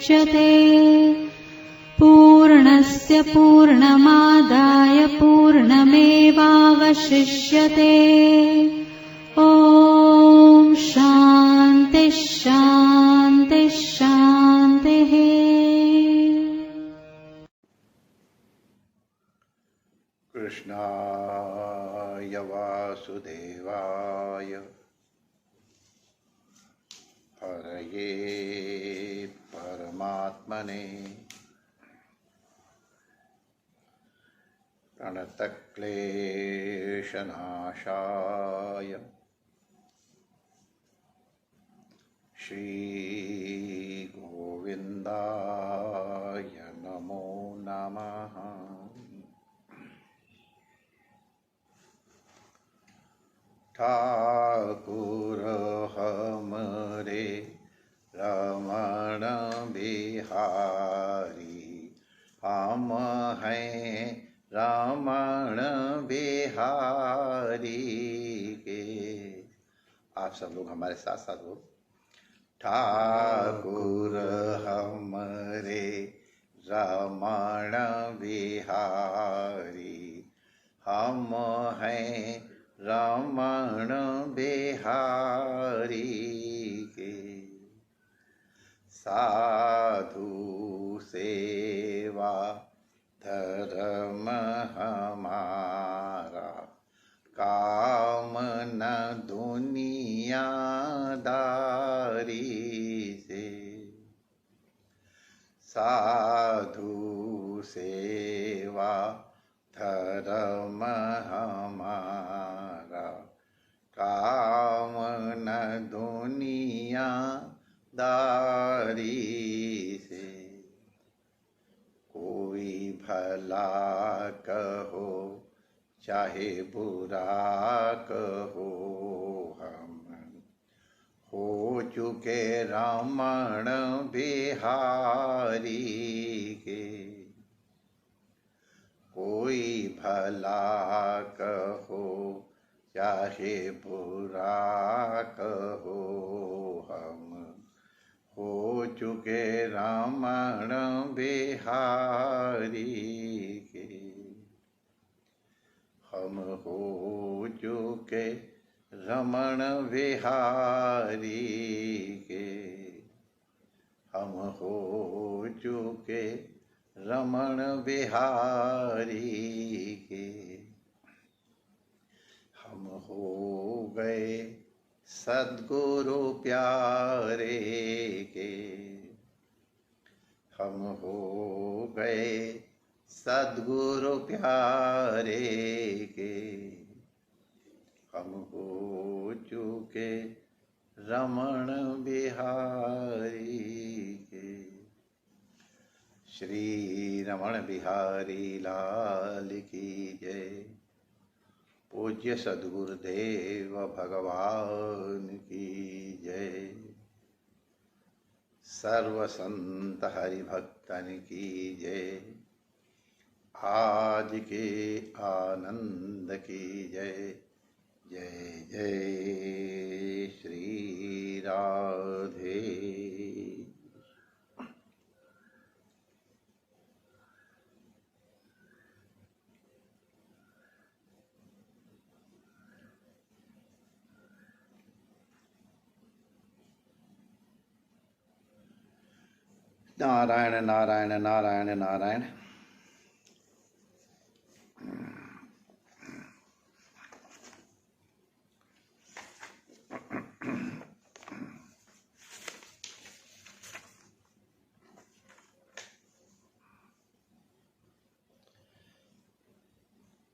मुच्यते। पूर्णस्य पूर्णमादाय पूर्णमेवावशिष्यते। ॐ शान्ति शान्ति शान्तिः। कृष्णाय वासुदेवाय हरये परमात्मने प्रणतक्लेशनाशाय श्रीगोविन्दाय नमो नमः। ठाकुर हमरे रमण बिहारी, हम हैं रमण बिहारी के। आप सब लोग हमारे साथ साथ हो। ठाकुर हमरे रमण बिहारी, हम हैं रमण बिहारी के। साधु सेवा धर्म हमारा, काम न दुनियादारी से। साधु सेवा धर्म हमारा, काम न दुनियादारी से। कोई भला कहो चाहे बुरा कहो, हम हो चुके रमण बिहारी के। कोई भला कहो चाहे बुरा कहो, हम हो चुके रमण बिहारी के। हम हो चुके रमण बिहारी के। हम हो चुके रमण बिहारी के। हम हो गए सद्गुरु प्यारे के। हम हो गए सद्गुरु प्यारे के। हम हो चुके रमण बिहारी के। श्री रमण बिहारी लाल की जय। पूज्य सद्गुरुदेव भगवान की जय। सर्व संत हरिभक्तन की जय। आज के आनंद की जय। जय जय श्री राधे। नारायण नारायण नारायण नारायण।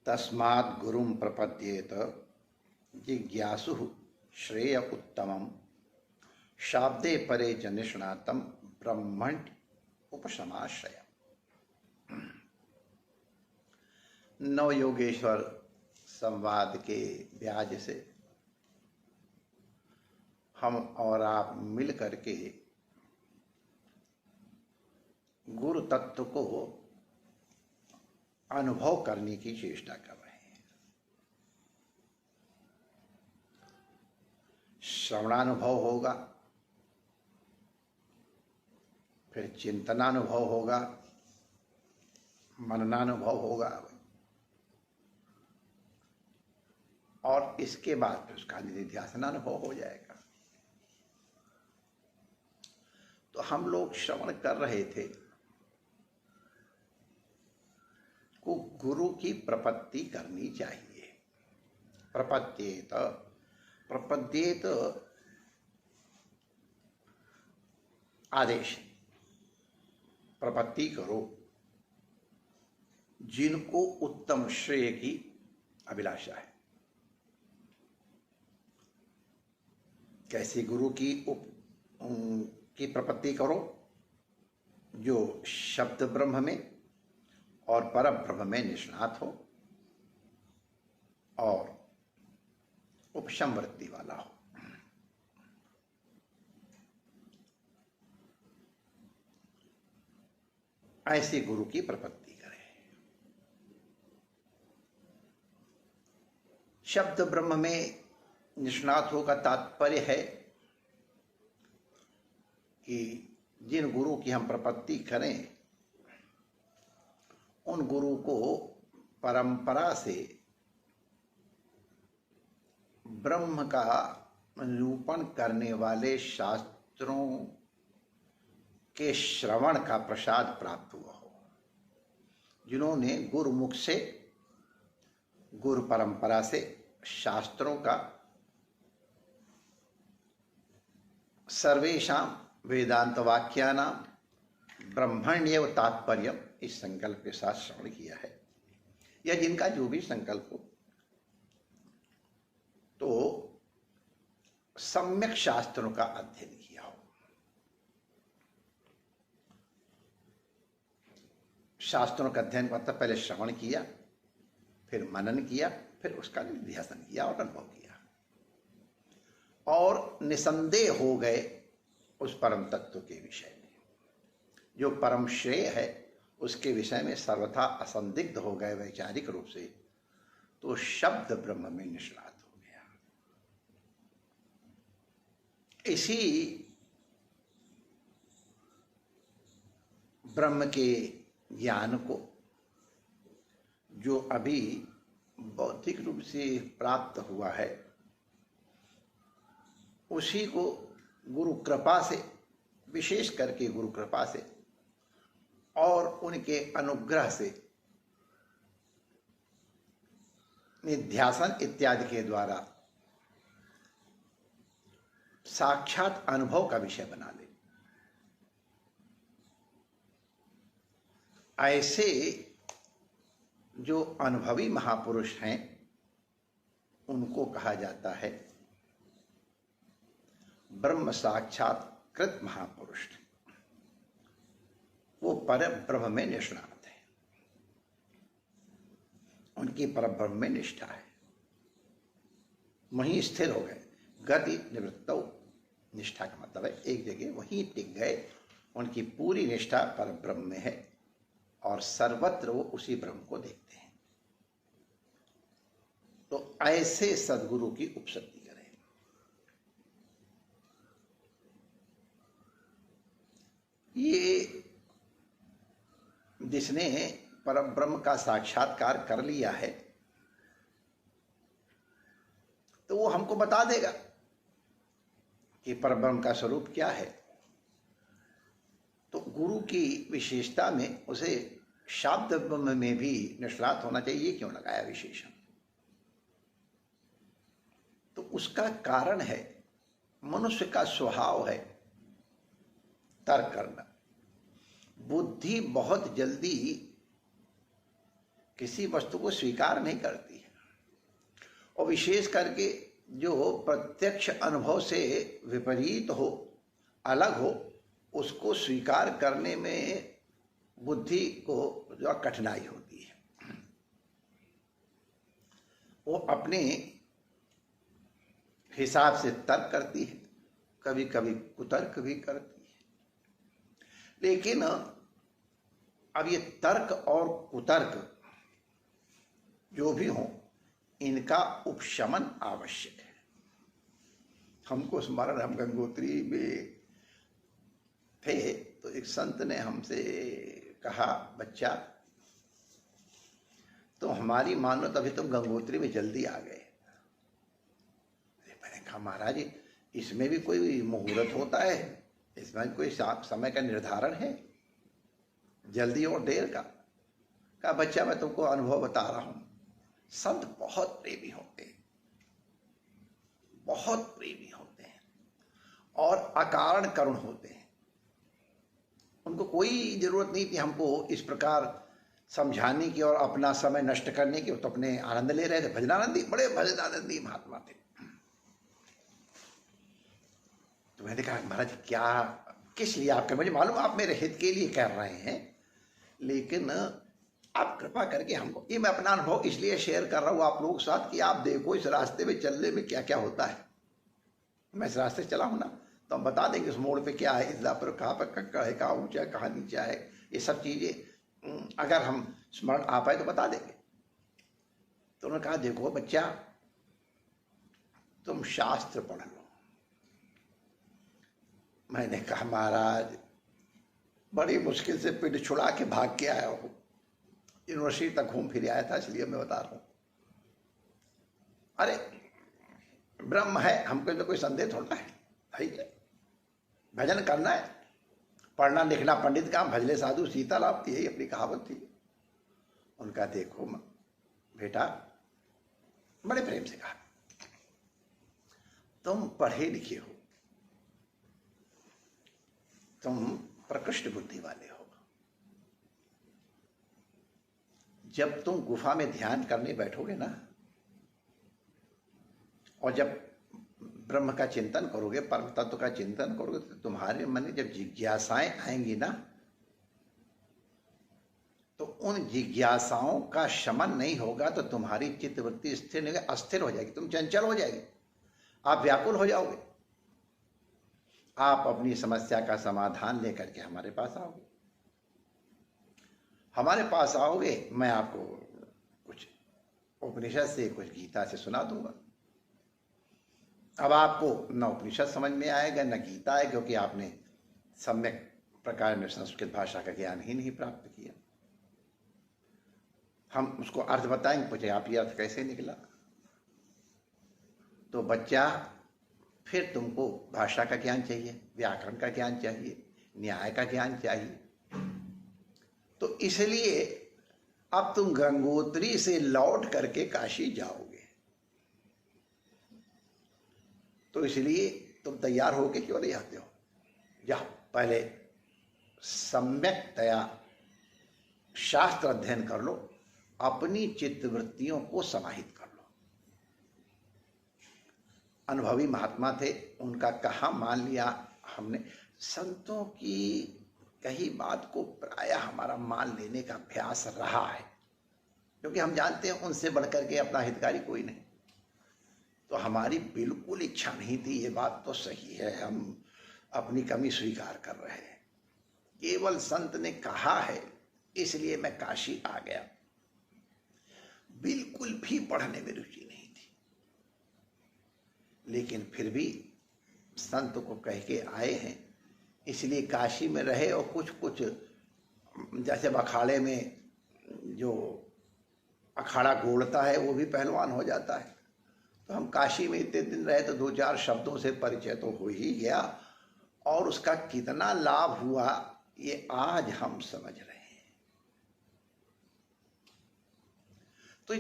तस्मात् गुरुं प्रपद्येत जिज्ञासु श्रेय उत्तमं, शाब्दे परे च निष्णातं ब्रह्मण्य उपशमाश्रय। नवयोगेश्वर संवाद के ब्याज से हम और आप मिल करके गुरु तत्व को अनुभव करने की चेष्टा कर रहे हैं। श्रवणानुभव होगा, फिर चिंतनानुभव होगा, मननानुभव होगा, और इसके बाद फिर उसका निधिध्यासनानुभव हो जाएगा। तो हम लोग श्रवण कर रहे थे को गुरु की प्रपत्ति करनी चाहिए। प्रपद्येत, प्रपद्येत आदेश, प्रपत्ति करो जिनको उत्तम श्रेय की अभिलाषा है। कैसे गुरु की प्रपत्ति करो? जो शब्द ब्रह्म में और पर ब्रह्म में निष्णात हो और उपशम वृत्ति वाला हो। ऐसे गुरु की प्रपत्ति करें। शब्द ब्रह्म में निष्णात हो का तात्पर्य है कि जिन गुरु की हम प्रपत्ति करें उन गुरु को परंपरा से ब्रह्म का निरूपण करने वाले शास्त्रों के श्रवण का प्रसाद प्राप्त हुआ हो, जिन्होंने गुरुमुख से, गुरु परंपरा से शास्त्रों का सर्वेषां वेदांत वाक्यानां ब्रह्मण्येव तात्पर्य इस संकल्प के साथ श्रवण किया है, या जिनका जो भी संकल्प हो, तो सम्यक शास्त्रों का अध्ययन किया हो। शास्त्रों का अध्ययन मतलब पहले श्रवण किया, फिर मनन किया, फिर उसका निधिध्यासन किया और अनुभव किया, और निसंदेह हो गए उस परम तत्व के विषय में। जो परम श्रेय है उसके विषय में सर्वथा असंदिग्ध हो गए वैचारिक रूप से, तो शब्द ब्रह्म में निष्णात हो गया। इसी ब्रह्म के ज्ञान को जो अभी बौद्धिक रूप से प्राप्त हुआ है, उसी को गुरु कृपा से, विशेष करके गुरु कृपा से और उनके अनुग्रह से निध्यासन इत्यादि के द्वारा साक्षात अनुभव का विषय बना ले। ऐसे जो अनुभवी महापुरुष हैं उनको कहा जाता है ब्रह्म साक्षात्कृत महापुरुष। वो पर ब्रह्म में निष्णात है, उनकी पर ब्रह्म में निष्ठा है, वहीं स्थिर हो गए। गति निवृत्तौ, निष्ठा का मतलब है एक जगह वहीं टिक गए, उनकी पूरी निष्ठा पर ब्रह्म में है और सर्वत्र वो उसी ब्रह्म को देखते हैं। तो ऐसे सद्गुरु की उपसति करें। ये जिसने परम ब्रह्म का साक्षात्कार कर लिया है तो वो हमको बता देगा कि परब्रह्म का स्वरूप क्या है। तो गुरु की विशेषता में उसे शब्द ब्रह्म में भी निष्णात होना चाहिए। ये क्यों लगाया विशेषण? तो उसका कारण है मनुष्य का स्वभाव है तर्क करना। बुद्धि बहुत जल्दी किसी वस्तु को स्वीकार नहीं करती है, और विशेष करके जो प्रत्यक्ष अनुभव से विपरीत हो, अलग हो, उसको स्वीकार करने में बुद्धि को जो कठिनाई होती है। वो अपने हिसाब से तर्क करती है, कभी कभी कुतर्क भी करती है। लेकिन अब ये तर्क और कुतर्क जो भी हो, इनका उपशमन आवश्यक है। हमको स्मरण, हम गंगोत्री में थे तो एक संत ने हमसे कहा, बच्चा तो हमारी मानो तभी तुम गंगोत्री में जल्दी आ गए। मैंने कहा महाराज इसमें भी कोई मुहूर्त होता है, इसमें कोई समय का निर्धारण है, जल्दी और देर का? कहा बच्चा मैं तुमको अनुभव बता रहा हूं, संत बहुत प्रेमी होते हैं, बहुत प्रेमी होते हैं और अकारण करुण होते हैं। उनको कोई जरूरत नहीं थी हमको इस प्रकार समझाने की और अपना समय नष्ट करने की। वो तो अपने आनंद ले रहे थे। भजनानंदी, बड़े भजनानंदी महात्मा थे। तो मैंने कहा महाराज क्या, किस लिए आपके, मुझे मालूम आप मेरे हित के लिए कह रहे हैं, लेकिन आप कृपा करके हमको, ये मैं अपना अनुभव इसलिए शेयर कर रहा हूँ आप लोगों के साथ कि आप देखो इस रास्ते में चलने में क्या क्या होता है। मैं इस रास्ते चला हूँ ना, तो हम बता देंगे उस मोड़ पे क्या है, इस पर कहाँ पर कक्कड़ है, कहाँ ऊंचा है, कहाँ नीचा है, ये सब चीजें अगर हम स्मरण आ पाए तो बता देंगे। तो उन्होंने कहा देखो बच्चा तुम शास्त्र पढ़ लो। मैंने कहा महाराज बड़ी मुश्किल से पिंड छुड़ा के भाग के आया हूँ, यूनिवर्सिटी तक घूम फिर आया था, इसलिए मैं बता रहा हूँ। अरे ब्रह्म है, हमको तो कोई संदेह थोड़ा है, भजन करना है, पढ़ना लिखना पंडित काम, भजले साधु सीता लाभ, यही अपनी कहावत थी। उनका देखो बेटा, बड़े प्रेम से कहा तुम पढ़े लिखे हो, तुम प्रकृष्ट बुद्धि वाले हो, जब तुम गुफा में ध्यान करने बैठोगे ना और जब ब्रह्म का चिंतन करोगे, परम तत्व का चिंतन करोगे, तो तुम्हारे मन में जब जिज्ञासाएं आएंगी ना, तो उन जिज्ञासाओं का शमन नहीं होगा तो तुम्हारी चित्तवृत्ति स्थिर नहीं, अस्थिर हो जाएगी, तुम चंचल हो जाएगी, आप व्याकुल हो जाओगे। आप अपनी समस्या का समाधान लेकर के हमारे पास आओगे, हमारे पास आओगे, मैं आपको कुछ उपनिषद से, कुछ गीता से सुना दूंगा। अब आपको न उपनिषद समझ में आएगा न गीता है, क्योंकि आपने सम्यक प्रकार में संस्कृत भाषा का ज्ञान ही नहीं प्राप्त किया। हम उसको अर्थ बताएंगे, पूछे आप ये अर्थ कैसे निकला? तो बच्चा फिर तुमको भाषा का ज्ञान चाहिए, व्याकरण का ज्ञान चाहिए, न्याय का ज्ञान चाहिए। तो इसलिए अब तुम गंगोत्री से लौट करके काशी जाओगे, तो इसलिए तुम तैयार होके क्यों नहीं आते हो? जाओ पहले सम्यकतया शास्त्र अध्ययन कर लो, अपनी चित्तवृत्तियों को समाहित कर लो। अनुभवी महात्मा थे, उनका कहा मान लिया हमने। संतों की कही बात को प्रायः हमारा मान लेने का अभ्यास रहा है, क्योंकि हम जानते हैं उनसे बढ़कर के अपना हितकारी कोई नहीं। तो हमारी बिल्कुल इच्छा नहीं थी, ये बात तो सही है, हम अपनी कमी स्वीकार कर रहे हैं। केवल संत ने कहा है इसलिए मैं काशी आ गया, बिल्कुल भी पढ़ने में रुचि नहीं थी, लेकिन फिर भी संत को कह के आए हैं, इसलिए काशी में रहे। और कुछ कुछ जैसे अखाड़े में जो अखाड़ा गोड़ता है वो भी पहलवान हो जाता है। तो हम काशी में इतने दिन रहे तो 2-4 शब्दों से परिचय तो हो ही गया, और उसका कितना लाभ हुआ ये आज हम समझ रहे हैं। तो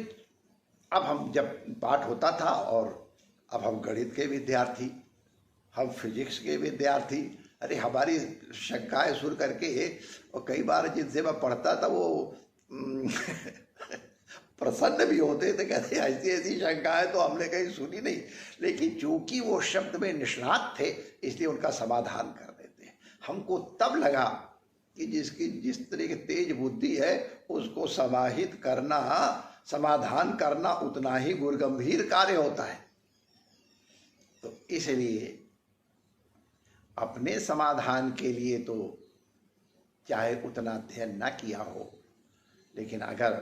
अब हम जब पाठ होता था, और अब हम गणित के विद्यार्थी, हम फिजिक्स के विद्यार्थी, अरे हमारी शंकाएं सुन करके, और कई बार जिनसे मैं पढ़ता था वो प्रसन्न भी होते थे, कहते ऐसी ऐसी शंकाएं तो हमने कहीं सुनी नहीं, लेकिन चूंकि वो शब्द में निष्णात थे इसलिए उनका समाधान कर देते। हमको तब लगा कि जिसकी जिस तरह की तेज बुद्धि है उसको समाहित करना, समाधान करना उतना ही गुरुगंभीर कार्य होता है। तो इसलिए अपने समाधान के लिए तो चाहे उतना अध्ययन न किया हो, लेकिन अगर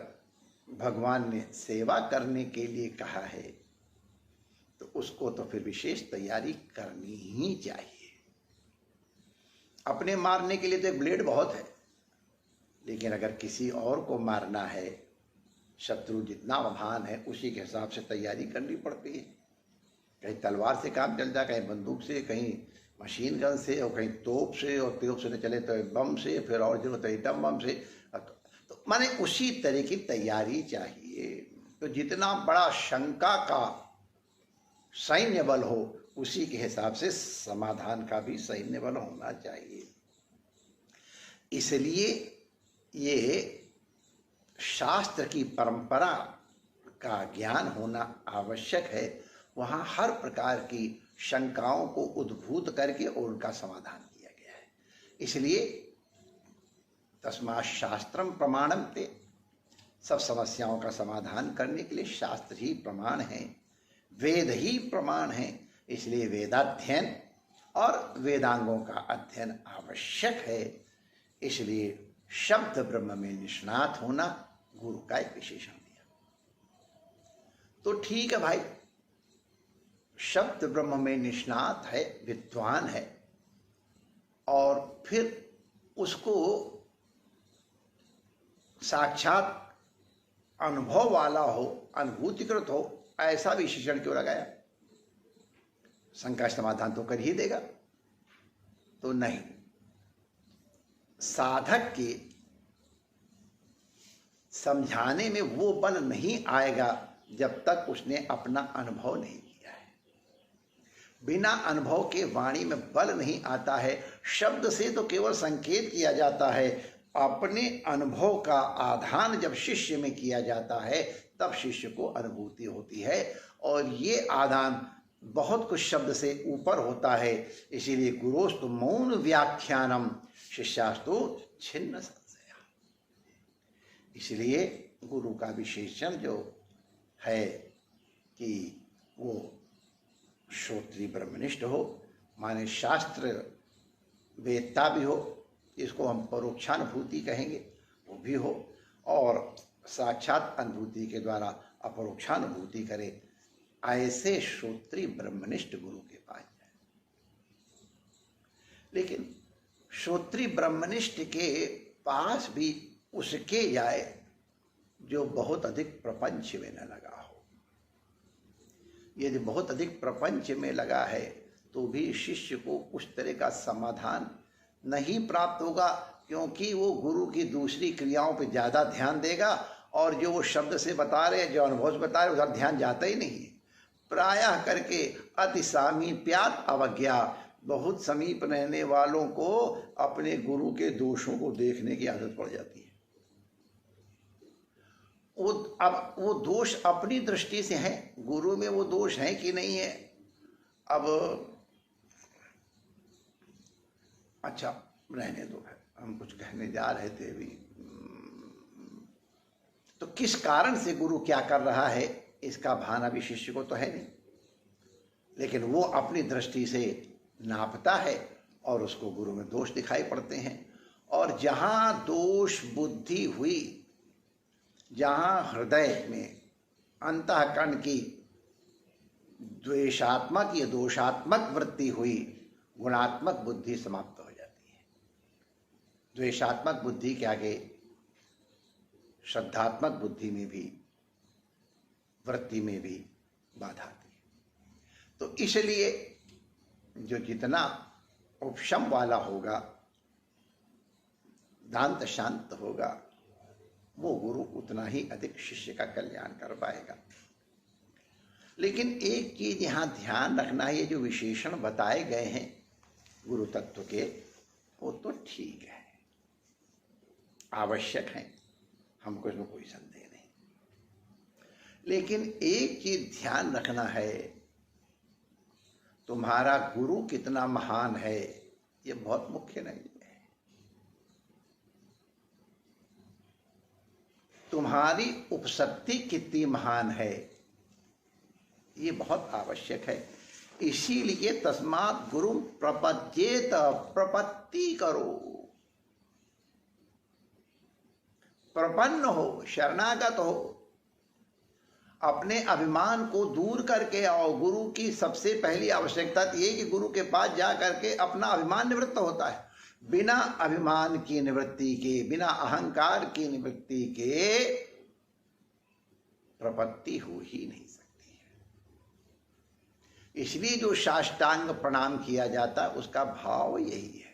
भगवान ने सेवा करने के लिए कहा है तो उसको तो फिर विशेष तैयारी करनी ही चाहिए। अपने मारने के लिए तो एक ब्लेड बहुत है, लेकिन अगर किसी और को मारना है, शत्रु जितना महान है उसी के हिसाब से तैयारी करनी पड़ती है। कहीं तलवार से काम चल जाए, कहीं बंदूक से, कहीं मशीन गन से, और कहीं तोप से, और तोप से न चले तो बम से, फिर और जो तो एटम बम से। तो माने उसी तरह की तैयारी चाहिए। तो जितना बड़ा शंका का सैन्य बल हो, उसी के हिसाब से समाधान का भी सैन्य बल होना चाहिए। इसलिए ये शास्त्र की परंपरा का ज्ञान होना आवश्यक है। वहाँ हर प्रकार की शंकाओं को उद्भूत करके और उनका समाधान किया गया है। इसलिए तस्मात् शास्त्रम प्रमाणम ते, सब समस्याओं का समाधान करने के लिए शास्त्र ही प्रमाण है, वेद ही प्रमाण है। इसलिए वेदाध्ययन और वेदांगों का अध्ययन आवश्यक है। इसलिए शब्द ब्रह्म में निष्णात होना गुरु का एक विशेषण दिया। तो ठीक है भाई, शब्द ब्रह्म में निष्णात है, विद्वान है, और फिर उसको साक्षात अनुभव वाला हो, अनुभूतिकृत हो, ऐसा विशेषण क्यों लगाया? शंका समाधान तो कर ही देगा। तो नहीं, साधक के समझाने में वो बल नहीं आएगा जब तक उसने अपना अनुभव नहीं किया है। बिना अनुभव के वाणी में बल नहीं आता है। शब्द से तो केवल संकेत किया जाता है, अपने अनुभव का आधान जब शिष्य में किया जाता है तब शिष्य को अनुभूति होती है। और ये आदान बहुत कुछ शब्द से ऊपर होता है। इसीलिए गुरोस्तु मौन व्याख्यानम शिष्यास्तु छिन्न संशय। इसलिए गुरु का विशेषण जो है कि वो श्रोत्री ब्रह्मनिष्ठ हो, माने शास्त्र वेदता भी हो, इसको हम परोक्षानुभूति कहेंगे, वो भी हो, और साक्षात अनुभूति के द्वारा अपरोक्षानुभूति करे, ऐसे श्रोत्री ब्रह्मनिष्ठ गुरु के पास जाए। लेकिन श्रोत्री ब्रह्मनिष्ठ के पास भी उसके जाए जो बहुत अधिक प्रपंच में न लगा हो। यदि बहुत अधिक प्रपंच में लगा है तो भी शिष्य को उस तरह का समाधान नहीं प्राप्त होगा, क्योंकि वो गुरु की दूसरी क्रियाओं पर ज्यादा ध्यान देगा, और जो वो शब्द से बता रहे, जो अनुभव से बता रहे, उधर ध्यान जाता ही नहीं है। प्रायः करके अति सामीप्यात अवज्ञा, बहुत समीप रहने वालों को अपने गुरु के दोषों को देखने की आदत पड़ जाती है। अब वो दोष अपनी दृष्टि से है, गुरु में वो दोष है कि नहीं है। अब अच्छा रहने दो, हम कुछ कहने जा रहे थे अभी। तो किस कारण से गुरु क्या कर रहा है इसका भान अभी शिष्य को तो है नहीं, लेकिन वो अपनी दृष्टि से नापता है और उसको गुरु में दोष दिखाई पड़ते हैं। और जहां दोष बुद्धि हुई, जहां हृदय में अंतःकरण की द्वेषात्मक या दोषात्मक वृत्ति हुई, गुणात्मक बुद्धि समाप्त हो जाती है। द्वेषात्मक बुद्धि के आगे श्रद्धात्मक बुद्धि में भी, वृत्ति में भी बाधा आती है। तो इसलिए जो जितना उपशम वाला होगा, दांत शांत होगा, वो गुरु उतना ही अधिक शिष्य का कल्याण कर पाएगा। लेकिन एक चीज यहां ध्यान रखना है, ये जो विशेषण बताए गए हैं गुरु तत्व के, वो तो ठीक है, आवश्यक है, हमको इसमें कोई संदेह नहीं। लेकिन एक चीज ध्यान रखना है, तुम्हारा गुरु कितना महान है ये बहुत मुख्य नहीं है। तुम्हारी उपशक्ति कितनी महान है ये बहुत आवश्यक है। इसीलिए तस्मात् गुरु प्रपद्येत, प्रपत्ति करो, प्रपन्न हो, शरणागत हो, अपने अभिमान को दूर करके आओ। गुरु की सबसे पहली आवश्यकता ये कि गुरु के पास जा करके अपना अभिमान निवृत्त होता है। बिना अभिमान की निवृत्ति के, बिना अहंकार की निवृत्ति के प्रपत्ति हो ही नहीं सकती है। इसलिए जो साष्टांग प्रणाम किया जाता है उसका भाव यही है।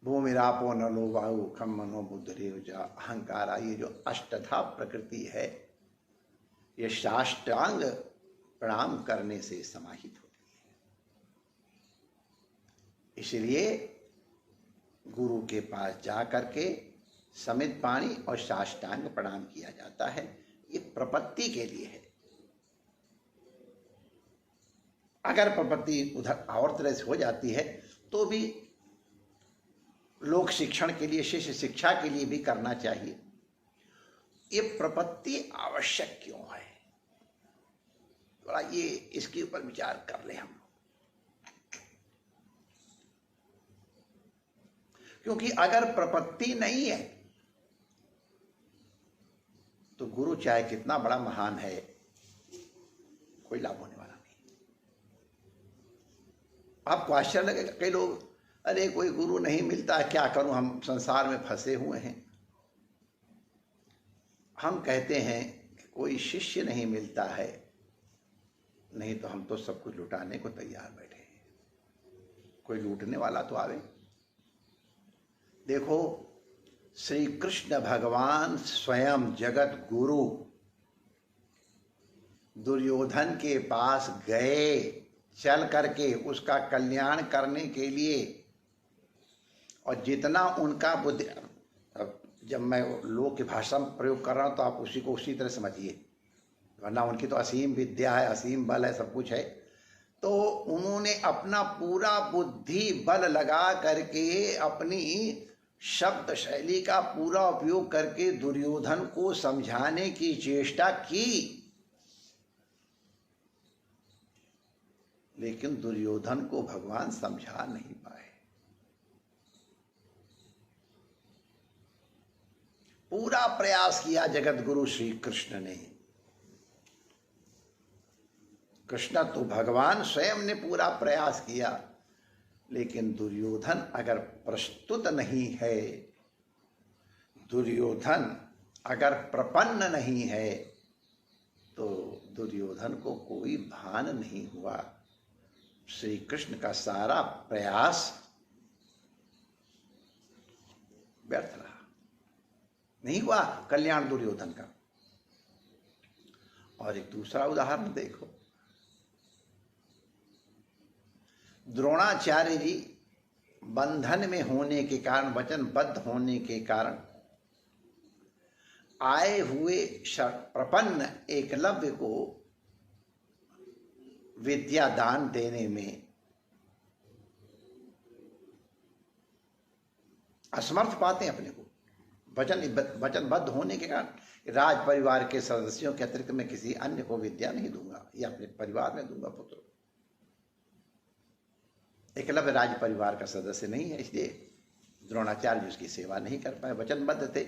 भूमिरापो नलो वायु खम मनो बुद्धरेव च अहंकारा, ये जो अष्टधा प्रकृति है ये साष्टांग प्रणाम करने से समाहित होती है। इसलिए गुरु के पास जा करके समित पाणी और साष्टांग प्रणाम किया जाता है। ये प्रपत्ति के लिए है। अगर प्रपत्ति उधर और तरह से हो जाती है तो भी लोक शिक्षण के लिए, शिष्य शिक्षा के लिए भी करना चाहिए। ये प्रपत्ति आवश्यक क्यों है, थोड़ा ये इसके ऊपर विचार कर ले हम। क्योंकि अगर प्रपत्ति नहीं है तो गुरु चाहे कितना बड़ा महान है, कोई लाभ होने वाला नहीं। आपको आश्चर्य लगेगा, कई लोग अरे कोई गुरु नहीं मिलता, क्या करूं, हम संसार में फंसे हुए हैं। हम कहते हैं कि कोई शिष्य नहीं मिलता है, नहीं तो हम तो सब कुछ लुटाने को तैयार बैठे हैं। कोई लूटने वाला तो आवे। देखो, श्री कृष्ण भगवान स्वयं जगत गुरु दुर्योधन के पास गए, चल करके उसका कल्याण करने के लिए। और जितना उनका बुद्धि, अब जब मैं लोक की भाषा में प्रयोग कर रहा हूं तो आप उसी को उसी तरह समझिए, वरना उनकी तो असीम विद्या है, असीम बल है, सब कुछ है। तो उन्होंने अपना पूरा बुद्धि बल लगा करके, अपनी शब्द शैली का पूरा उपयोग करके दुर्योधन को समझाने की चेष्टा की, लेकिन दुर्योधन को भगवान समझा नहीं पाए। पूरा प्रयास किया जगत गुरु श्री कृष्ण ने। कृष्ण तो भगवान स्वयं ने पूरा प्रयास किया, लेकिन दुर्योधन अगर प्रस्तुत नहीं है, दुर्योधन अगर प्रपन्न नहीं है, तो दुर्योधन को कोई भान नहीं हुआ। श्री कृष्ण का सारा प्रयास व्यर्थ रहा, नहीं हुआ कल्याण दुर्योधन का। और एक दूसरा उदाहरण देखो, द्रोणाचार्य जी बंधन में होने के कारण, वचनबद्ध होने के कारण, आए हुए प्रपन्न एकलव्य को विद्या दान देने में असमर्थ पाते हैं अपने को। वचनबद्ध होने के कारण राज परिवार के सदस्यों के अतिरिक्त मैं किसी अन्य को विद्या नहीं दूंगा, या अपने परिवार में दूंगा पुत्र। एकलव्य राज परिवार का सदस्य नहीं है, इसलिए द्रोणाचार्य जी उसकी सेवा नहीं कर पाए, वचनबद्ध थे।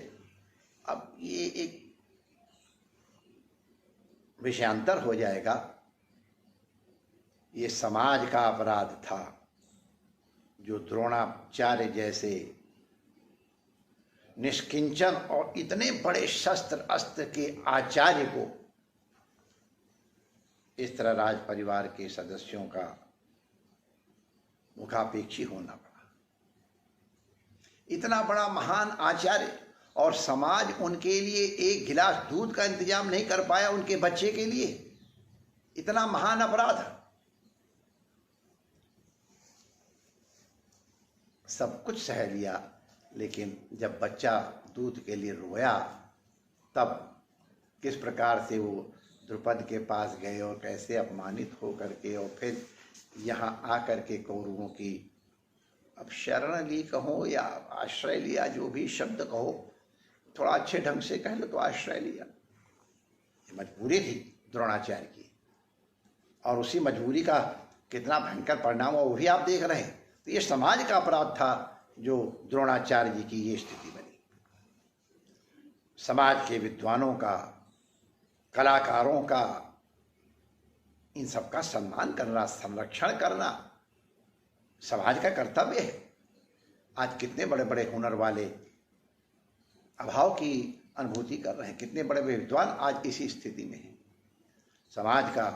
अब ये एक विषयांतर हो जाएगा। ये समाज का अपराध था जो द्रोणाचार्य जैसे निष्किंचन और इतने बड़े शस्त्र अस्त्र के आचार्य को इस तरह राज परिवार के सदस्यों का मुखापेक्षी होना पड़ा। इतना बड़ा महान आचार्य, और समाज उनके लिए एक गिलास दूध का इंतजाम नहीं कर पाया उनके बच्चे के लिए। इतना महान अपराध। सब कुछ सह लिया, लेकिन जब बच्चा दूध के लिए रोया, तब किस प्रकार से वो द्रुपद के पास गए और कैसे अपमानित हो करके, और फिर यहाँ आकर के कौरवों की अब शरण ली कहो या आश्रय लिया, जो भी शब्द कहो, थोड़ा अच्छे ढंग से कह लो तो आश्रय लिया। ये मजबूरी थी द्रोणाचार्य की, और उसी मजबूरी का कितना भयंकर परिणाम हो वो भी आप देख रहे हैं। तो ये समाज का अपराध था जो द्रोणाचार्य जी की ये स्थिति बनी। समाज के विद्वानों का, कलाकारों का, इन सबका सम्मान करना, संरक्षण करना, समाज का कर्तव्य है। आज कितने बड़े बड़े हुनर वाले अभाव की अनुभूति कर रहे हैं, कितने बड़े बड़े विद्वान आज इसी स्थिति में हैं। समाज का,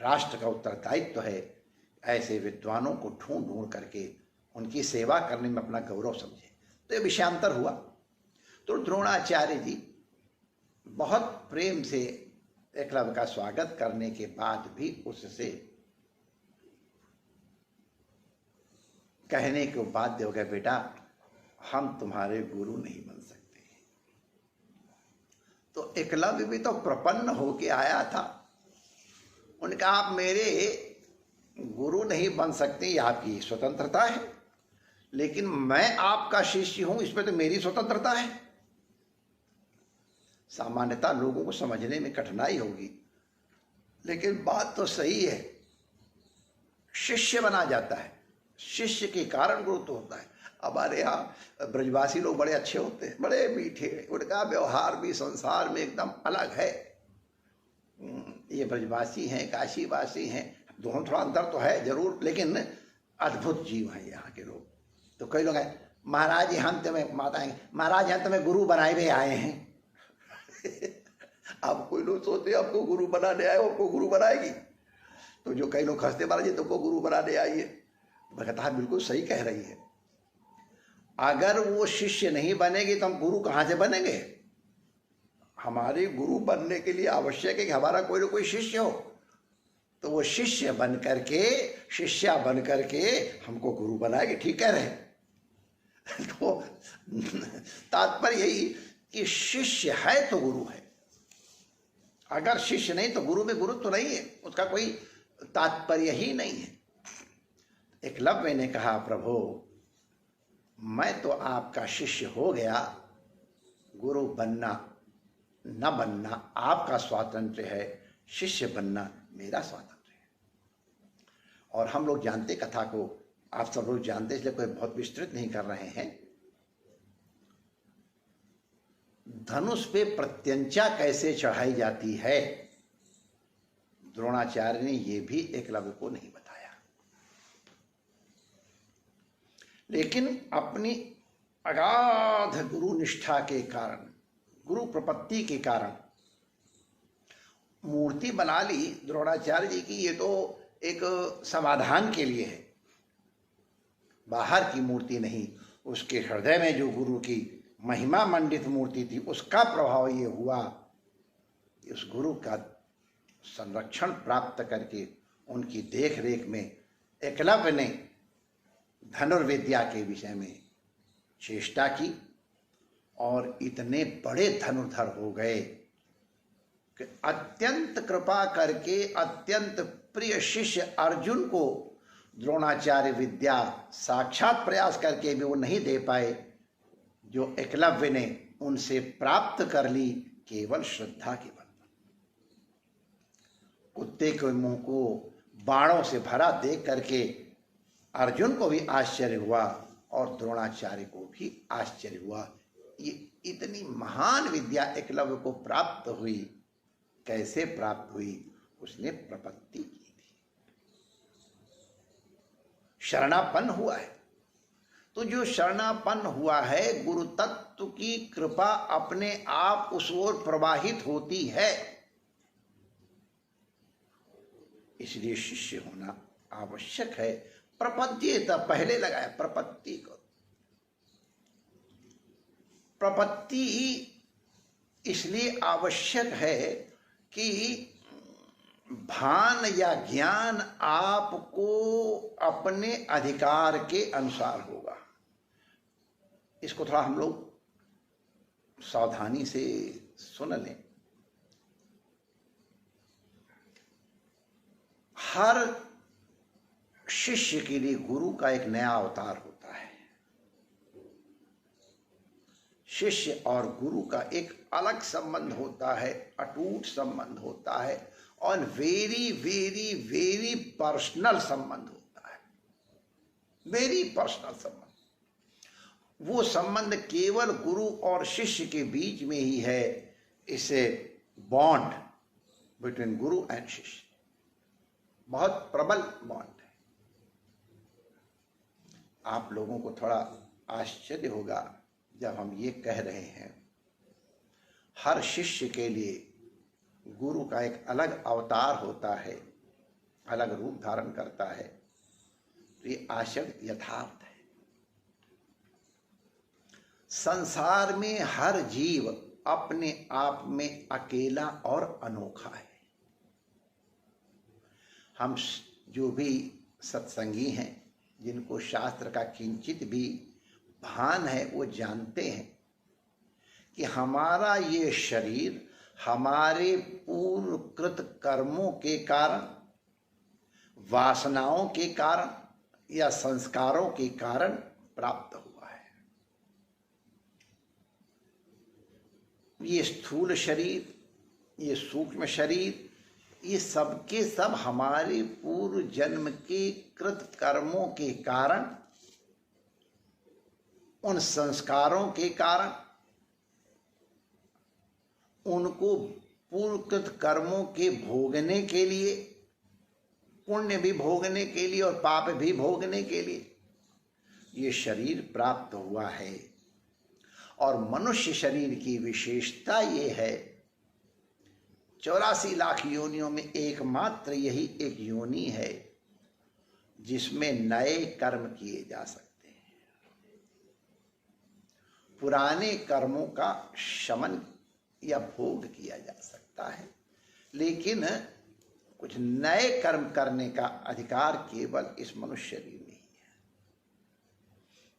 राष्ट्र का उत्तरदायित्व है ऐसे विद्वानों को ढूंढ ढूंढ करके उनकी सेवा करने में अपना गौरव समझे। तो ये विषयांतर हुआ। तो द्रोणाचार्य जी बहुत प्रेम से एकलव्य का स्वागत करने के बाद भी उससे कहने को बाध्य हो गए, बेटा हम तुम्हारे गुरु नहीं बन सकते। तो एकलव्य भी तो प्रपन्न होके आया था। उनका आप मेरे गुरु नहीं बन सकते, ये आपकी स्वतंत्रता है, लेकिन मैं आपका शिष्य हूं, इसमें तो मेरी स्वतंत्रता है। सामान्यतः लोगों को समझने में कठिनाई होगी, लेकिन बात तो सही है। शिष्य बना जाता है, शिष्य के कारण गुरु तो होता है। हमारे यहाँ ब्रजवासी लोग बड़े अच्छे होते हैं, बड़े मीठे, उनका व्यवहार भी संसार में एकदम अलग है। ये ब्रजवासी हैं, काशीवासी हैं, दोनों थोड़ा अंतर तो है जरूर, लेकिन अद्भुत जीव हैं यहाँ के लोग। तो कई लोग हैं, महाराज हम तुम्हें माताएं, महाराज हम तुम्हें गुरु बनाए हुए आए हैं। अब कोई लोग सोचते आपको गुरु बनाने आए, आपको गुरु बनाएगी। तो जो कई लोग हंसते, महाराज तुमको गुरु बनाने आई है। मैं कहता है बिल्कुल सही कह रही है। अगर वो शिष्य नहीं बनेगी तो हम गुरु कहाँ से बनेंगे? हमारे गुरु बनने के लिए आवश्यक है कि हमारा कोई ना कोई शिष्य हो। तो वो शिष्य बन करके, शिष्या बन करके हमको गुरु बनाएगी। ठीक कह रहे हैं। तो तात्पर्य यही कि शिष्य है तो गुरु है, अगर शिष्य नहीं तो गुरु में गुरुत्व तो नहीं है, उसका कोई तात्पर्य ही नहीं है। एकलव्य ने कहा, प्रभु मैं तो आपका शिष्य हो गया, गुरु बनना न बनना आपका स्वातंत्र्य है, शिष्य बनना मेरा स्वातंत्र्य है। और हम लोग जानते कथा को, आप सब लोग जानते, इसलिए कोई बहुत विस्तृत नहीं कर रहे हैं। धनुष पे प्रत्यंचा कैसे चढ़ाई जाती है, द्रोणाचार्य ने यह भी एकलव्य को नहीं बताया। लेकिन अपनी अगाध गुरु निष्ठा के कारण, गुरु प्रपत्ति के कारण मूर्ति बना ली द्रोणाचार्य जी की। ये तो एक समाधान के लिए है, बाहर की मूर्ति नहीं। उसके हृदय में जो गुरु की महिमा मंडित मूर्ति थी, उसका प्रभाव ये हुआ कि उस गुरु का संरक्षण प्राप्त करके उनकी देख रेख में एकलव्य ने धनुर्विद्या के विषय में चेष्टा की और इतने बड़े धनुर्धर हो गए कि अत्यंत कृपा करके अत्यंत प्रिय शिष्य अर्जुन को द्रोणाचार्य विद्या साक्षात प्रयास करके भी वो नहीं दे पाए, जो एकलव्य ने उनसे प्राप्त कर ली केवल श्रद्धा के बल पर। कुत्ते के मुंह को बाणों से भरा देख करके अर्जुन को भी आश्चर्य हुआ और द्रोणाचार्य को भी आश्चर्य हुआ। ये इतनी महान विद्या एकलव्य को प्राप्त हुई, कैसे प्राप्त हुई? उसने प्रपत्ति की थी, शरणापन्न हुआ है। तो जो शरणापन्न हुआ है, गुरु तत्व की कृपा अपने आप उस ओर प्रवाहित होती है। इसलिए शिष्य होना आवश्यक है। प्रपत्ति तब पहले लगाया, प्रपत्ति को। प्रपत्ति इसलिए आवश्यक है कि भान या ज्ञान आपको अपने अधिकार के अनुसार होगा। इसको थोड़ा हम लोग सावधानी से सुन लें। हर शिष्य के लिए गुरु का एक नया अवतार होता है। शिष्य और गुरु का एक अलग संबंध होता है, अटूट संबंध होता है और वेरी वेरी वेरी पर्सनल संबंध होता है। वेरी पर्सनल संबंध, वो संबंध केवल गुरु और शिष्य के बीच में ही है। इसे बॉन्ड बिटवीन गुरु एंड शिष्य बहुत प्रबल बॉन्ड है। आप लोगों को थोड़ा आश्चर्य होगा जब हम ये कह रहे हैं, हर शिष्य के लिए गुरु का एक अलग अवतार होता है, अलग रूप धारण करता है। तो ये आश्चर्य यथार्थ है। संसार में हर जीव अपने आप में अकेला और अनोखा है। हम जो भी सत्संगी हैं, जिनको शास्त्र का किंचित भी भान है, वो जानते हैं कि हमारा ये शरीर हमारे पूर्वकृत कर्मों के कारण, वासनाओं के कारण या संस्कारों के कारण प्राप्त हुआ है। ये स्थूल शरीर, ये सूक्ष्म शरीर, ये सब के सब हमारे पूर्व जन्म के कृत कर्मों के कारण, उन संस्कारों के कारण, उनको पूर्वकृत कर्मों के भोगने के लिए, पुण्य भी भोगने के लिए और पाप भी भोगने के लिए ये शरीर प्राप्त हुआ है। और मनुष्य शरीर की विशेषता ये है, 84 लाख योनियों में एकमात्र यही एक योनि है जिसमें नए कर्म किए जा सकते हैं। पुराने कर्मों का शमन या भोग किया जा सकता है, लेकिन कुछ नए कर्म करने का अधिकार केवल इस मनुष्य शरीर में ही है।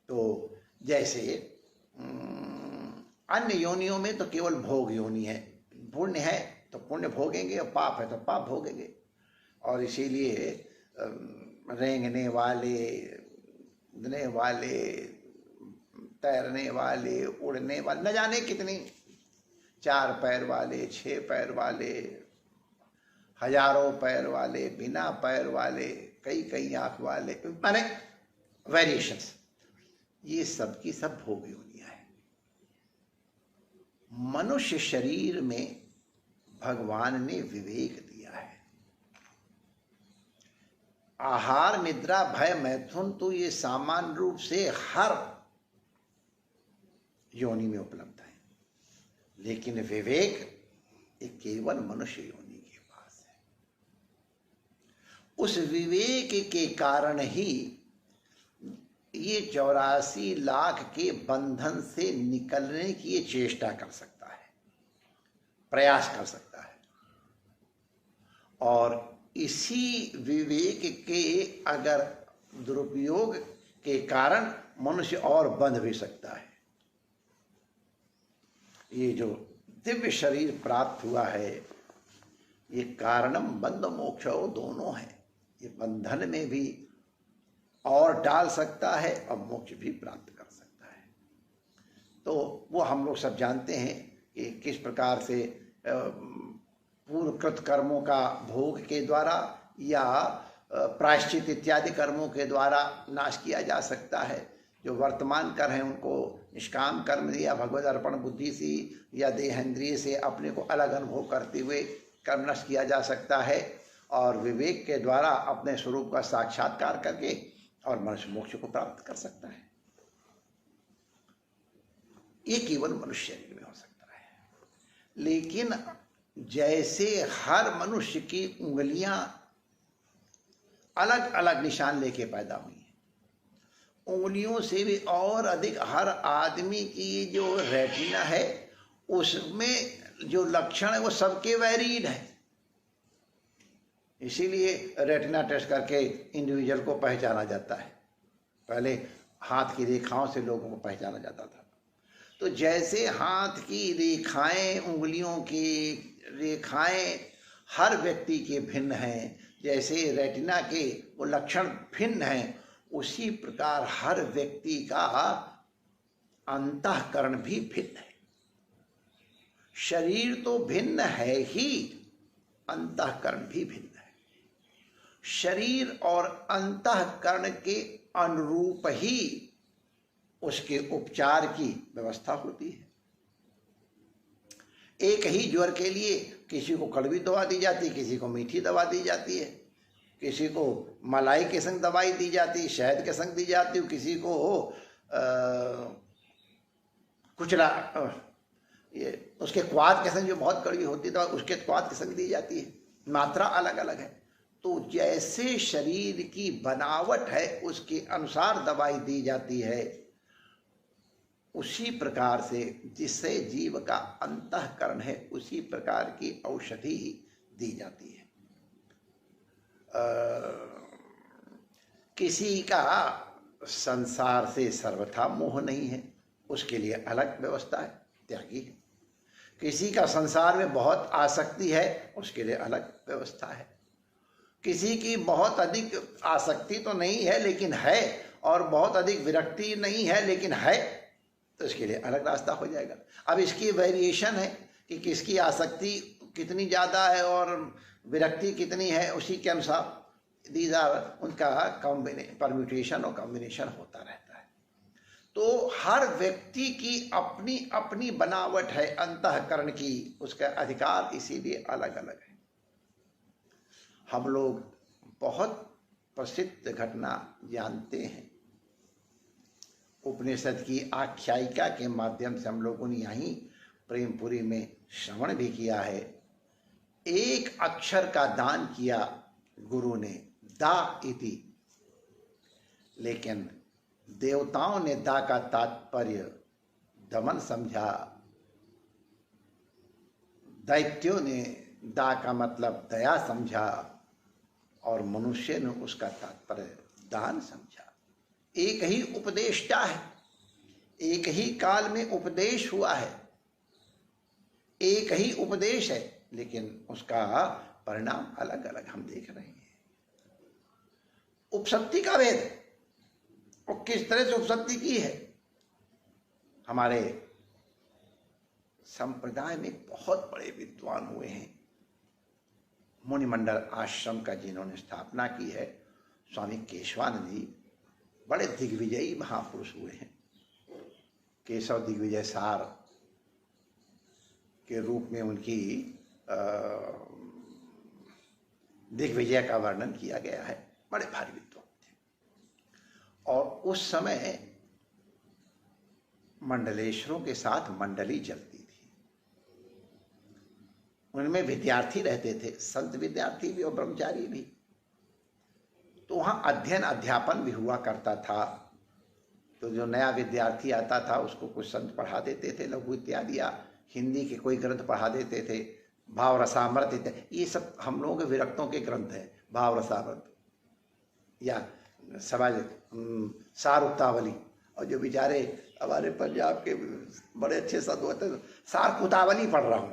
तो जैसे अन्य योनियों में तो केवल भोग योनि है, पुण्य है तो पुण्य भोगेंगे और पाप है तो पाप भोगेंगे। और इसीलिए रेंगने वाले, उड़ने वाले, तैरने वाले, उड़ने वाले, न जाने कितनी 4 पैर वाले, 6 पैर वाले, हजारों पैर वाले, बिना पैर वाले, कई आंख वाले, माने वेरिएशंस, ये सब की सब भोग योनियां हैं। मनुष्य शरीर में भगवान ने विवेक दिया है। आहार, निद्रा, भय, मैथुन तो ये सामान्य रूप से हर योनि में उपलब्ध है, लेकिन विवेक ये केवल मनुष्य योनि के पास है। उस विवेक के कारण ही ये 84 लाख के बंधन से निकलने की ये चेष्टा कर सकता है, प्रयास कर सकता है। और इसी विवेक के अगर दुरुपयोग के कारण मनुष्य और बंध भी सकता है। ये जो दिव्य शरीर प्राप्त हुआ है, ये कारणम बंध मोक्षो दोनों है। ये बंधन में भी और डाल सकता है और मोक्ष भी प्राप्त कर सकता है। तो वो हम लोग सब जानते हैं कि किस प्रकार से पूर्वकृत कर्मों का भोग के द्वारा या प्रायश्चित इत्यादि कर्मों के द्वारा नाश किया जा सकता है। जो वर्तमान कर्म है उनको निष्काम कर्म या भगवद अर्पण बुद्धि से या देहेंद्रिय से अपने को अलग अनुभव करते हुए कर्म नष्ट किया जा सकता है, और विवेक के द्वारा अपने स्वरूप का साक्षात्कार करके और मनुष्य मोक्ष को प्राप्त कर सकता है। ये केवल मनुष्य शरीर में हो सकता है। लेकिन जैसे हर मनुष्य की उंगलियां अलग अलग निशान लेके पैदा हुई हैं, उंगलियों से भी और अधिक हर आदमी की जो रेटिना है उसमें जो लक्षण है वो सबके वैरीड है। इसीलिए रेटिना टेस्ट करके इंडिविजुअल को पहचाना जाता है। पहले हाथ की रेखाओं से लोगों को पहचाना जाता था। तो जैसे हाथ की रेखाएं, उंगलियों की रेखाएं हर व्यक्ति के भिन्न हैं, जैसे रेटिना के वो लक्षण भिन्न हैं, उसी प्रकार हर व्यक्ति का अंतःकरण भी भिन्न है। शरीर तो भिन्न है ही, अंतःकरण भी भिन्न है। शरीर और अंतःकरण के अनुरूप ही उसके उपचार की व्यवस्था होती है। एक ही ज्वर के लिए किसी को कड़वी दवा दी जाती है, किसी को मीठी दवा दी जाती है, किसी को मलाई के संग दवाई दी जाती, शहद के संग दी जाती, किसी को कुचला ये उसके क्वाद के संग जो बहुत कड़वी होती है उसके क्वाद के संग दी जाती है, मात्रा अलग अलग है। तो जैसे शरीर की बनावट है उसके अनुसार दवाई दी जाती है, उसी प्रकार से जिससे जीव का अंतःकरण है उसी प्रकार की औषधि दी जाती है। किसी का संसार से सर्वथा मोह नहीं है, उसके लिए अलग व्यवस्था है, त्यागी है। किसी का संसार में बहुत आसक्ति है, उसके लिए अलग व्यवस्था है। किसी की बहुत अधिक आसक्ति तो नहीं है लेकिन है, और बहुत अधिक विरक्ति नहीं है लेकिन है, तो इसके लिए अलग रास्ता हो जाएगा। अब इसकी वेरिएशन है कि किसकी आसक्ति कितनी ज़्यादा है और विरक्ति कितनी है, उसी के अनुसार दीज आर उनका परम्यूटेशन और कॉम्बिनेशन होता रहता है। तो हर व्यक्ति की अपनी अपनी बनावट है अंतःकरण की, उसका अधिकार इसीलिए अलग अलग है। हम लोग बहुत प्रसिद्ध घटना जानते हैं, उपनिषद की आख्यायिका के माध्यम से हम लोगों ने यहीं प्रेमपुरी में श्रवण भी किया है। एक अक्षर का दान किया गुरु ने, दा इति, लेकिन देवताओं ने दा का तात्पर्य दमन समझा, दैत्यों ने दा का मतलब दया समझा, और मनुष्य ने उसका तात्पर्य दान समझा। एक ही उपदेष्टा है, एक ही काल में उपदेश हुआ है, एक ही उपदेश है, लेकिन उसका परिणाम अलग अलग हम देख रहे हैं। उपसत्ति का भेद, और किस तरह से उपसत्ति की है। हमारे संप्रदाय में बहुत बड़े विद्वान हुए हैं, मुनिमंडल आश्रम का जिन्होंने स्थापना की है, स्वामी केशवानंद जी बड़े दिग्विजयी महापुरुष हुए हैं। केशव दिग्विजय सार के रूप में उनकी दिग्विजय का वर्णन किया गया है। बड़े भारी विद्वान थे, और उस समय मंडलेश्वरों के साथ मंडली चलती थी। उनमें विद्यार्थी रहते थे, संत विद्यार्थी भी और ब्रह्मचारी भी। तो वहाँ अध्ययन अध्यापन भी हुआ करता था। तो जो नया विद्यार्थी आता था उसको कुछ संत पढ़ा देते थे, लघु इत्यादि, या हिंदी के कोई ग्रंथ पढ़ा देते थे, भाव रसामृत, ये सब हम लोगों के विरक्तों के ग्रंथ हैं। भाव रसामृत या समाज सारुक्तावली, और जो बेचारे हमारे पंजाब के बड़े अच्छे संत होते हैं, सारकुतावली पढ़ रहा हूँ,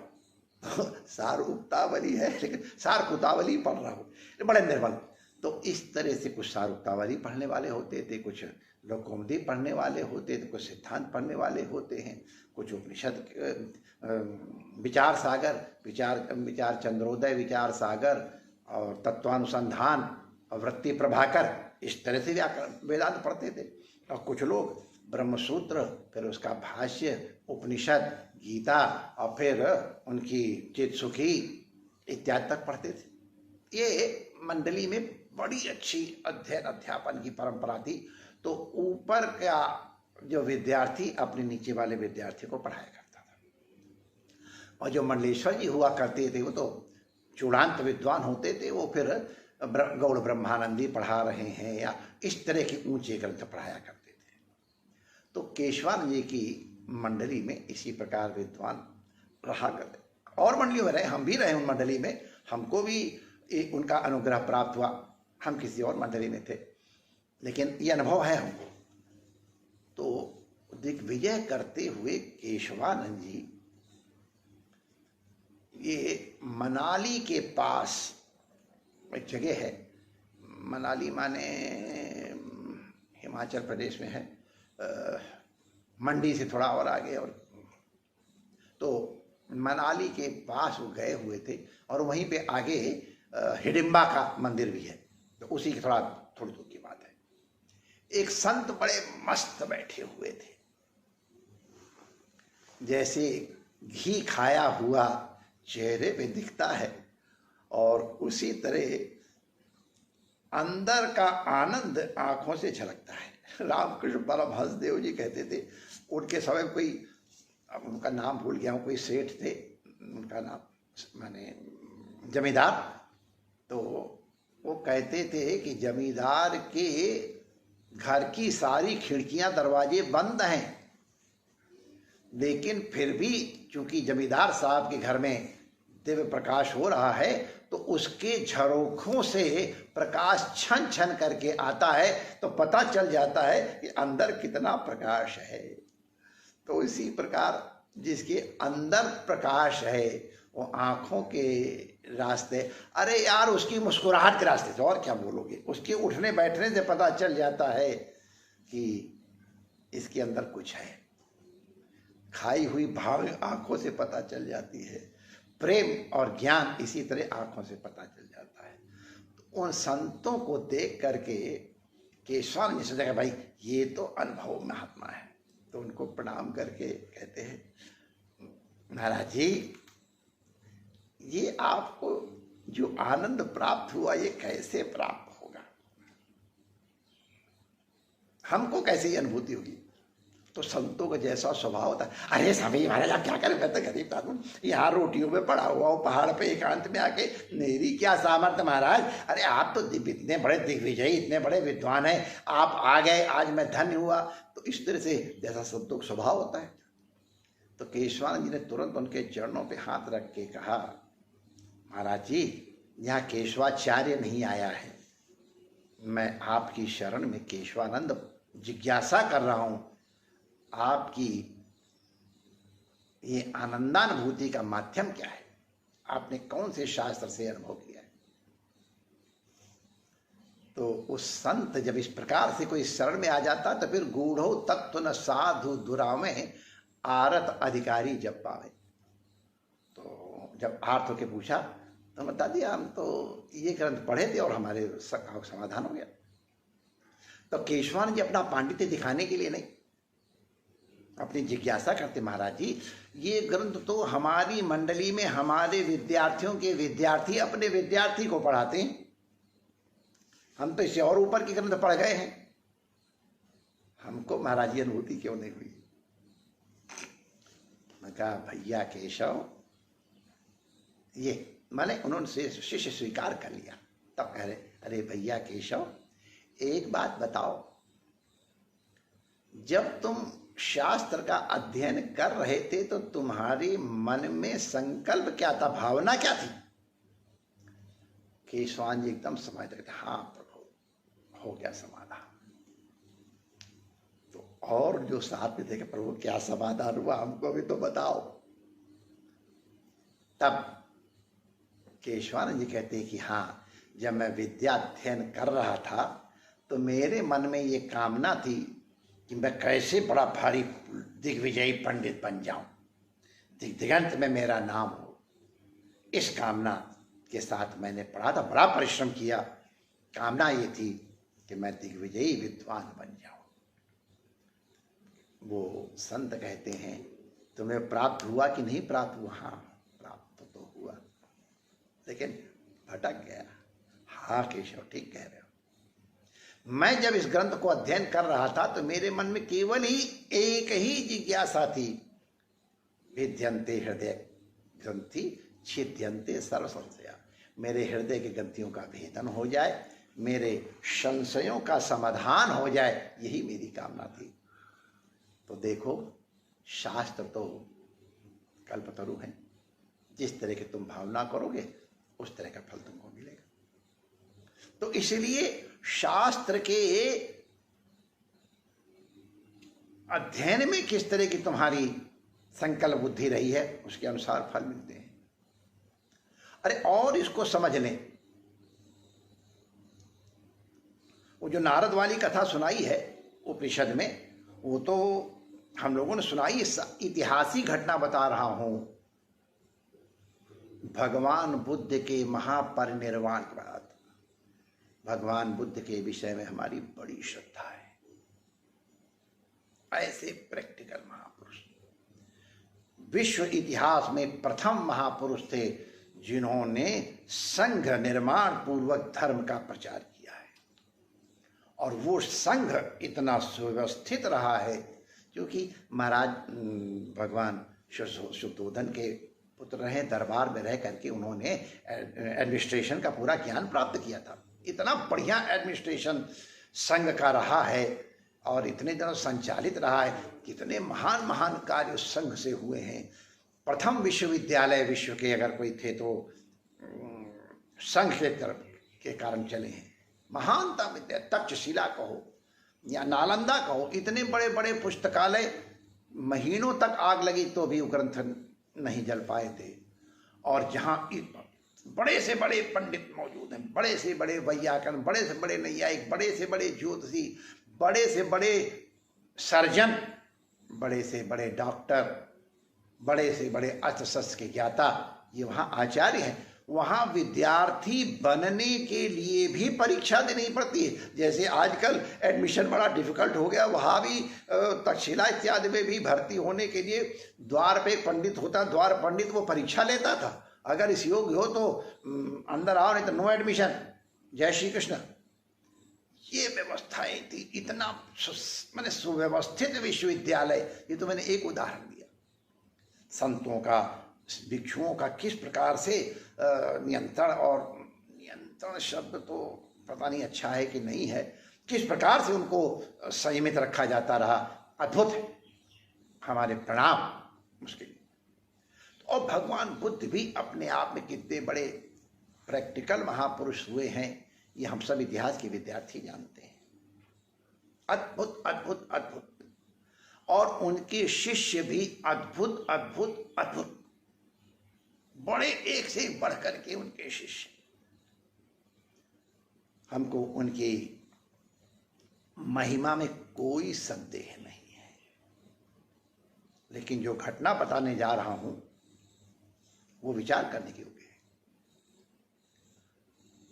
तो सारुक्तावली है लेकिन सारकुतावली पढ़ रहा हूँ, बड़े निर्मल। तो इस तरह से कुछ सारुक्तावली पढ़ने वाले होते थे, कुछ लोकौमदी पढ़ने वाले होते थे, कुछ सिद्धांत पढ़ने वाले होते हैं, कुछ उपनिषद, विचार सागर, विचार चंद्रोदय, विचार सागर और तत्वानुसंधान और वृत्ति प्रभाकर, इस तरह से वेदांत पढ़ते थे। और कुछ लोग ब्रह्मसूत्र, फिर उसका भाष्य, उपनिषद, गीता, और फिर उनकी चित्सुखी इत्यादि तक पढ़ते थे। ये मंडली में बड़ी अच्छी अध्ययन अध्यापन की परंपरा थी। तो ऊपर का जो विद्यार्थी अपने नीचे वाले विद्यार्थी को पढ़ाया करता था, और जो मंडलेश्वर जी हुआ करते थे वो तो चूड़ांत विद्वान होते थे, वो फिर गौड़ ब्रह्मानंदी पढ़ा रहे हैं या इस तरह के ऊंचे ग्रंथ पढ़ाया करते थे। तो केशवानंद जी की मंडली में इसी प्रकार विद्वान रहा करते। और मंडलियों में रहे, हम भी रहे उन मंडली में, हमको भी उनका अनुग्रह प्राप्त हुआ। हम किसी और मंडली में थे, लेकिन ये अनुभव है हमको। तो दिग्विजय करते हुए केशवानंद जी ये मनाली के पास एक जगह है, मनाली माने हिमाचल प्रदेश में है, मंडी से थोड़ा और आगे, और तो मनाली के पास वो गए हुए थे, और वहीं पे आगे हिडिंबा का मंदिर भी है, तो उसी की थोड़ी दूर की बात है। एक संत बड़े मस्त बैठे हुए थे, जैसे घी खाया हुआ चेहरे पे दिखता है, और उसी तरह अंदर का आनंद आंखों से झलकता है। रामकृष्ण परमहंस देव जी कहते थे, उनके समय कोई, अब उनका नाम भूल गया हूँ, कोई सेठ थे, उनका नाम माने जमींदार, तो वो कहते थे कि जमींदार के घर की सारी खिड़कियां दरवाजे बंद हैं, लेकिन फिर भी चूंकि जमींदार साहब के घर में दिव्य प्रकाश हो रहा है तो उसके झरोखों से प्रकाश छन छन करके आता है, तो पता चल जाता है कि अंदर कितना प्रकाश है। तो इसी प्रकार जिसके अंदर प्रकाश है वो आंखों के रास्ते, अरे यार उसकी मुस्कुराहट के रास्ते से, और क्या बोलोगे, उसके उठने बैठने से पता चल जाता है कि इसके अंदर कुछ है। खाई हुई भाव आंखों से पता चल जाती है, प्रेम और ज्ञान इसी तरह आंखों से पता चल जाता है। तो उन संतों को देख करके केशवानंद ने सोचा कि भाई ये तो अनुभव महात्मा है, तो उनको प्रणाम करके कहते हैं, महाराज जी ये आपको जो आनंद प्राप्त हुआ ये कैसे प्राप्त होगा, हमको कैसे ये अनुभूति होगी। तो संतों का जैसा स्वभाव होता है, अरे स्वामी महाराज आप क्या करें, मैं तो गरीब आदमी यहाँ रोटियों में पड़ा हुआ हूँ, पहाड़ पे एकांत में आके, मेरी क्या सामर्थ्य महाराज, अरे आप तो इतने बड़े दिग्विजयी, इतने बड़े विद्वान हैं, आप आ गए, आज मैं धन्य हुआ। तो इस तरह से जैसा संतों का स्वभाव होता है। तो केशवानंद जी ने तुरंत उनके चरणों पे हाथ रख के कहा, महाराज जी यहाँ केशवाचार्य नहीं आया है, मैं आपकी शरण में केशवानंद जिज्ञासा कर रहा हूं, आपकी ये आनंदानुभूति का माध्यम क्या है, आपने कौन से शास्त्र से अनुभव किया है। तो उस संत जब इस प्रकार से कोई शरण में आ जाता तो फिर गूढ़ो तत्व न साधु दुरावे आरत अधिकारी जब पावे। तो जब आर्थ होके पूछा तो बता दिया, हम तो ये ग्रंथ पढ़े थे और हमारे समाधान हो गया। तो केशवानंद जी अपना पांडित्य दिखाने के लिए नहीं, अपनी जिज्ञासा करते, महाराज जी ये ग्रंथ तो हमारी मंडली में हमारे विद्यार्थियों के विद्यार्थी अपने विद्यार्थी को पढ़ाते हैं, हम तो इससे और ऊपर की ग्रंथ पढ़ गए हैं, हमको महाराज जी अनुभूति क्यों नहीं हुई। मैं कहा भैया केशव, ये माने उन्होंने शिष्य स्वीकार कर लिया। तब कह रहे, अरे भैया केशव एक बात बताओ, जब तुम शास्त्र का अध्ययन कर रहे थे तो तुम्हारे मन में संकल्प क्या था, भावना क्या थी। केशवान जी एकदम समझ रहे थे, हाँ प्रभु हो गया समाधान। तो और जो साथ में थे कि प्रभु क्या समाधान हुआ, हमको भी तो बताओ। तब केशवानंद जी कहते हैं कि हाँ, जब मैं विद्या अध्ययन कर रहा था तो मेरे मन में ये कामना थी कि मैं कैसे बड़ा भारी दिग्विजयी पंडित बन जाऊं, दिगंत में मेरा नाम हो। इस कामना के साथ मैंने पढ़ा था, बड़ा परिश्रम किया, कामना ये थी कि मैं दिग्विजयी विद्वान बन जाऊं। वो संत कहते हैं, तुम्हें प्राप्त हुआ कि नहीं प्राप्त हुआ। हाँ प्राप्त तो हुआ, लेकिन भटक गया। हाँ केशव ठीक कह रहे हो, मैं जब इस ग्रंथ को अध्ययन कर रहा था तो मेरे मन में केवल ही एक ही जिज्ञासा थी, विद्यन्ते हृदय ग्रंथि छिद्यन्ते सर्व संशया, मेरे हृदय के ग्रंथियों का भेदन हो जाए, मेरे संशयों का समाधान हो जाए, यही मेरी कामना थी। तो देखो शास्त्र तो कल्पतरु है, जिस तरह की तुम भावना करोगे उस तरह का फल तुमको मिलेगा। तो इसलिए शास्त्र के अध्ययन में किस तरह की तुम्हारी संकल्प बुद्धि रही है उसके अनुसार फल मिलते हैं। अरे और इसको समझ लें, वो जो नारद वाली कथा सुनाई है उपनिषद में, वो तो हम लोगों ने सुनाई, ऐतिहासिक घटना बता रहा हूं। भगवान बुद्ध के महापरिनिर्वाण के बाद भगवान बुद्ध के विषय में हमारी बड़ी श्रद्धा है। ऐसे प्रैक्टिकल महापुरुष विश्व इतिहास में प्रथम महापुरुष थे जिन्होंने संघ निर्माण पूर्वक धर्म का प्रचार किया है। और वो संघ इतना सुव्यवस्थित रहा है, क्योंकि महाराज भगवान शुद्धोधन के पुत्र रहे, दरबार में रह करके उन्होंने एडमिनिस्ट्रेशन का पूरा ज्ञान प्राप्त किया था। इतना बढ़िया एडमिनिस्ट्रेशन संघ का रहा है और इतने दिनों संचालित रहा है। कितने महान महान कार्य उस संघ से हुए हैं। प्रथम विश्वविद्यालय विश्व के अगर कोई थे तो संघ के कारण चले हैं। महानता विद्या, तक्षशिला कहो या नालंदा कहो, इतने बड़े बड़े पुस्तकालय, महीनों तक आग लगी तो भी वो ग्रंथ नहीं जल पाए थे। और जहाँ बड़े से बड़े पंडित मौजूद हैं, बड़े से बड़े वैयाकरण, बड़े से बड़े नैयायिक, बड़े से बड़े ज्योतिषी, बड़े से बड़े सर्जन, बड़े से बड़े डॉक्टर, बड़े से बड़े अस्त्र शस्त्र के ज्ञाता, ये वहाँ आचार्य हैं। वहाँ विद्यार्थी बनने के लिए भी परीक्षा देनी पड़ती है। जैसे आजकल एडमिशन बड़ा डिफिकल्ट हो गया, वहाँ भी तक्षशिला इत्यादि में भी भर्ती होने के लिए द्वार पे एक पंडित होता, द्वार पंडित, वो परीक्षा लेता था। अगर इस योग्य हो तो अंदर आओ, नहीं तो नो एडमिशन। जय श्री कृष्ण। ये व्यवस्थाएं थी। इतना मैंने सुव्यवस्थित विश्वविद्यालय, ये तो मैंने एक उदाहरण दिया। संतों का, भिक्षुओं का किस प्रकार से नियंत्रण, और नियंत्रण शब्द तो पता नहीं अच्छा है कि नहीं है, किस प्रकार से उनको संयमित रखा जाता रहा, अद्भुत है। हमारे प्रणाम उसके लिए। और भगवान बुद्ध भी अपने आप में कितने बड़े प्रैक्टिकल महापुरुष हुए हैं, ये हम सब इतिहास के विद्यार्थी जानते हैं। अद्भुत अद्भुत अद्भुत। और उनके शिष्य भी अद्भुत अद्भुत अद्भुत, बड़े एक से एक बढ़ करके उनके शिष्य। हमको उनकी महिमा में कोई संदेह नहीं है, लेकिन जो घटना बताने जा रहा हूं वो विचार करने की योग्य है।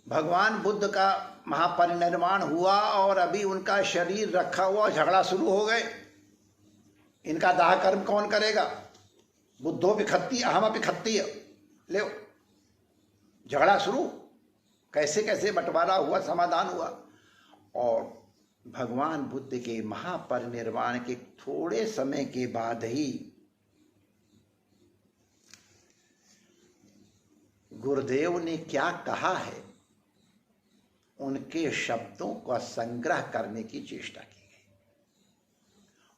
भगवान बुद्ध का महापरिनिर्वाण हुआ और अभी उनका शरीर रखा हुआ, झगड़ा शुरू हो गए। इनका दाह कर्म कौन करेगा? बुद्धो विखत्ति अहम अपि खत्तिय, ले झगड़ा शुरू। कैसे कैसे बंटवारा हुआ, समाधान हुआ। और भगवान बुद्ध के महापरिनिर्वाण के थोड़े समय के बाद ही गुरुदेव ने क्या कहा है, उनके शब्दों का संग्रह करने की चेष्टा की गई।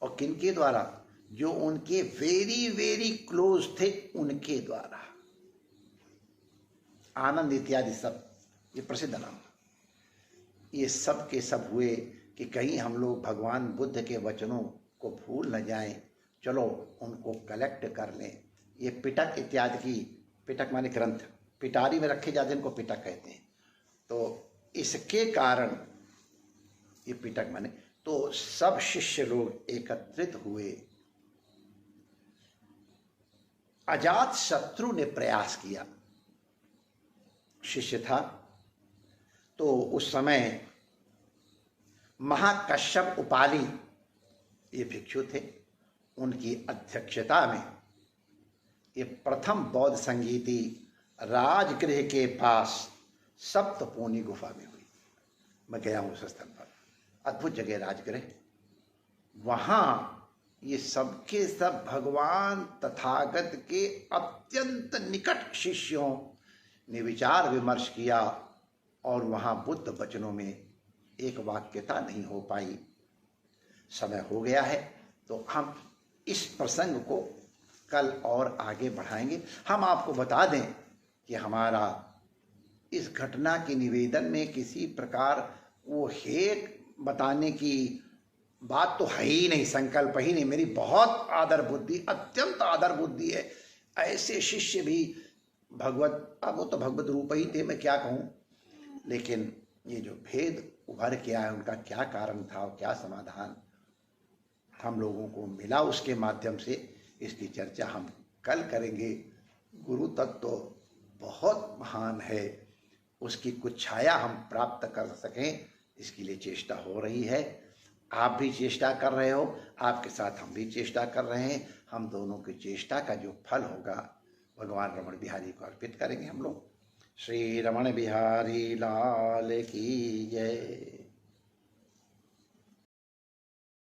और किनके द्वारा? जो उनके वेरी वेरी क्लोज थे, उनके द्वारा। आनंद इत्यादि सब, ये प्रसिद्ध नाम। ये सब के सब हुए कि कहीं हम लोग भगवान बुद्ध के वचनों को भूल न जाएं, चलो उनको कलेक्ट कर लें। ये पिटक इत्यादि की, पिटक माने ग्रंथ, पिटारी में रखे जाते हैं, इनको पिटक कहते हैं। तो इसके कारण ये पिटक माने, तो सब शिष्य लोग एकत्रित हुए। अजात शत्रु ने प्रयास किया, शिष्य था तो उस समय महाकश्यप उपाली ये भिक्षु थे, उनकी अध्यक्षता में ये प्रथम बौद्ध संगीति राजगृह के पास सप्तपोनी गुफा में हुई। मैं गया हूँ उस स्थल पर, अद्भुत जगह राजगृह। वहाँ ये सबके सब भगवान तथागत के अत्यंत निकट शिष्यों ने विचार विमर्श किया और वहाँ बुद्ध वचनों में एक वाक्यता नहीं हो पाई। समय हो गया है तो हम इस प्रसंग को कल और आगे बढ़ाएंगे। हम आपको बता दें कि हमारा इस घटना के निवेदन में किसी प्रकार वो हेत बताने की बात तो है ही नहीं, संकल्प ही नहीं। मेरी बहुत आदर बुद्धि, अत्यंत आदर बुद्धि है। ऐसे शिष्य भी भगवत, अब वो तो भगवत रूप ही थे, मैं क्या कहूँ। लेकिन ये जो भेद उभर के आया, उनका क्या कारण था और क्या समाधान हम लोगों को मिला, उसके माध्यम से इसकी चर्चा हम कल करेंगे। गुरु तत्व तो बहुत महान है, उसकी कुछ छाया हम प्राप्त कर सकें, इसके लिए चेष्टा हो रही है। आप भी चेष्टा कर रहे हो, आपके साथ हम भी चेष्टा कर रहे हैं। हम दोनों की चेष्टा का जो फल होगा भगवान रमण बिहारी को अर्पित करेंगे हम लोग। श्री रमण बिहारी लाल की जय।